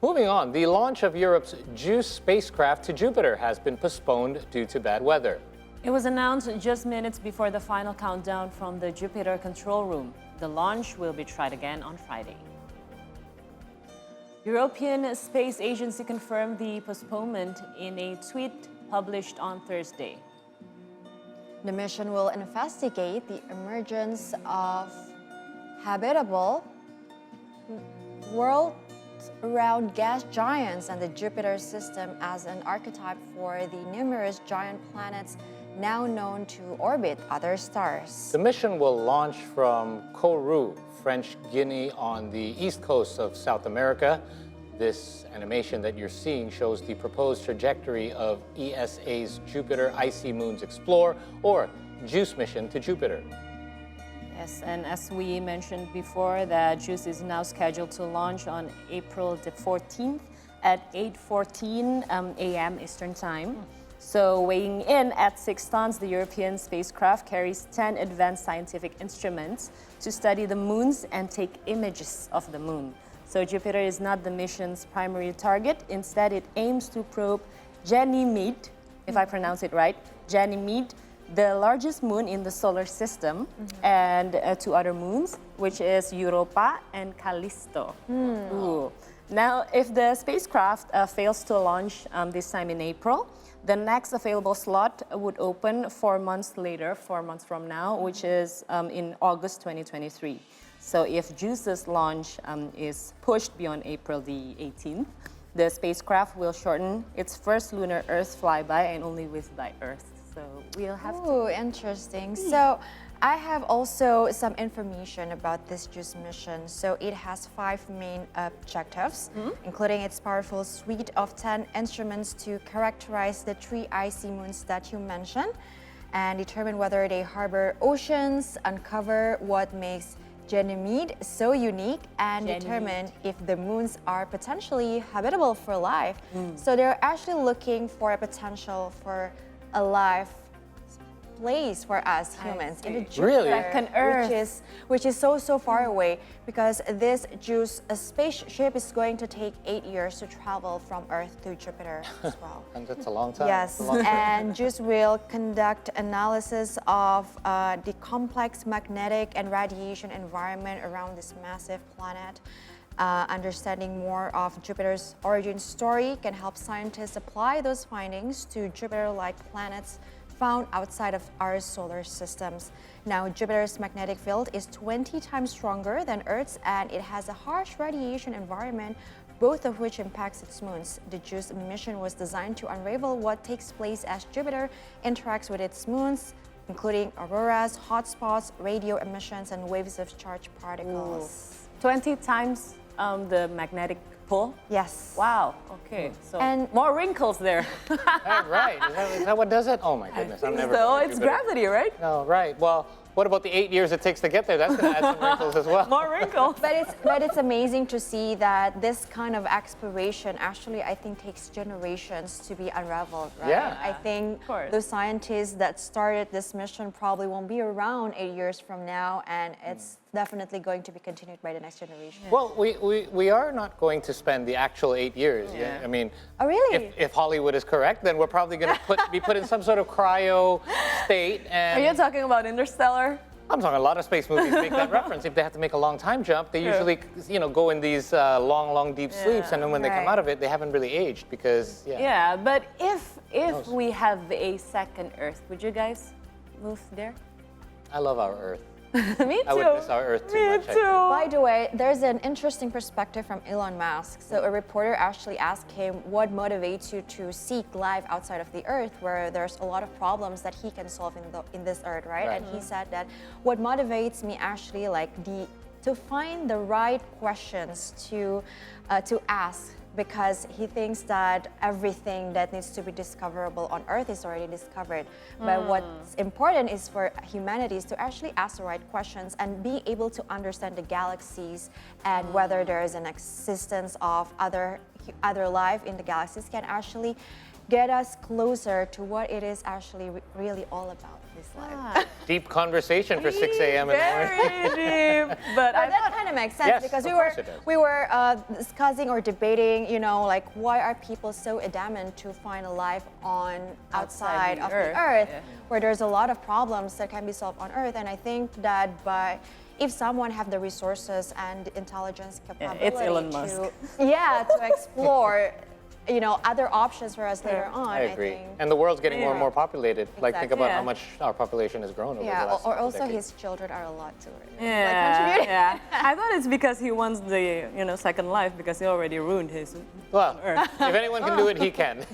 Moving on, the launch of Europe's JUICE spacecraft to Jupiter has been postponed due to bad weather. It was announced just minutes before the final countdown from the Jupiter control room. The launch will be tried again on Friday. European Space Agency confirmed the postponement in a tweet published on Thursday. The mission will investigate the emergence of habitable world-round gas giants and the Jupiter system as an archetype for the numerous giant planets now known to orbit other stars. The mission will launch from Kourou, French Guiana on the east coast of South America. This animation that you're seeing shows the proposed trajectory of ESA's Jupiter Icy Moons Explore, or JUICE mission to Jupiter. Yes, and as we mentioned before, the JUICE is now scheduled to launch on April the 14th at 8:14 a.m. Eastern Time. So weighing in at 6 tons, the European spacecraft carries 10 advanced scientific instruments to study the moons and take images of the moon. So Jupiter is not the mission's primary target. Instead, it aims to probe Ganymede, if I pronounce it right, Ganymede, the largest moon in the solar system, and 2 other moons, which is Europa and Callisto. Ooh. Now, if the spacecraft fails to launch this time in April, the next available slot would open 4 months later, 4 months from now, which is in August 2023. So if JUICE's launch is pushed beyond April the 18th, the spacecraft will shorten its first lunar Earth flyby and only whiz by Earth. So we'll have to... interesting. So I have also some information about this JUICE mission. So it has 5 main objectives, including its powerful suite of 10 instruments to characterize the 3 icy moons that you mentioned and determine whether they harbor oceans, uncover what makes Ganymede so unique, and determine if the moons are potentially habitable for life. So they're actually looking for a potential for a life place for us humans in the Jupiter, which is so far away, because this JUICE spaceship is going to take 8 years to travel from Earth to Jupiter as well. And that's a long time. Yes, and JUICE will conduct analysis of the complex magnetic and radiation environment around this massive planet. Understanding more of Jupiter's origin story can help scientists apply those findings to Jupiter-like planets found outside of our solar systems. Now, Jupiter's magnetic field is 20 times stronger than Earth's, and it has a harsh radiation environment, both of which impacts its moons. The JUICE mission was designed to unravel what takes place as Jupiter interacts with its moons, including auroras, hotspots, radio emissions, and waves of charged particles. 20 times the magnetic pull? Yes. Wow, okay. So and more wrinkles there. Right, is that what does it? Oh my goodness, I'm never. So it's gravity, right? No, right. Well, what about the 8 years it takes to get there? That's going to add some wrinkles as well. More wrinkles. But it's amazing to see that this kind of exploration actually, I think, takes generations to be unraveled, right? Yeah. I think the scientists that started this mission probably won't be around 8 years from now, and it's definitely going to be continued by the next generation. Well, we are not going to spend the actual 8 years. I mean, oh, really? If Hollywood is correct, then we're probably going to be put in some sort of cryo state. And are you talking about Interstellar? I'm talking a lot of space movies make that reference. If they have to make a long time jump, they usually, go in these long, deep sleeps, and then when they come out of it, they haven't really aged because, Yeah, but if we have a second Earth, would you guys move there? I love our Earth. Me too. I would miss our Earth too much. Me too. By the way, there's an interesting perspective from Elon Musk. So a reporter actually asked him what motivates you to seek life outside of the Earth, where there's a lot of problems that he can solve in this Earth, right? And he said that what motivates me actually to find the right questions to ask, because he thinks that everything that needs to be discoverable on Earth is already discovered. But what's important is for humanity is to actually ask the right questions and be able to understand the galaxies and whether there is an existence of other life in the galaxies can actually get us closer to what it is actually really all about, this life. Deep conversation for 6 a.m. in the morning. Very deep. But that kind of makes sense Yes, because of course it does. we were discussing or debating, you know, like why are people so adamant to find a life on outside the of Earth, the Earth, yeah. where there's a lot of problems that can be solved on Earth, and I think that if someone have the resources and intelligence capability it's Elon Musk. to explore, you know, other options for us later on. I agree. think. And the world's getting more and more populated. Like, think about Yeah. how much our population has grown over the last or couple also decades. his children are a lot to it. Yeah. I thought it's because he wants the second life because he already ruined his Well, Earth. if anyone can do it, he can.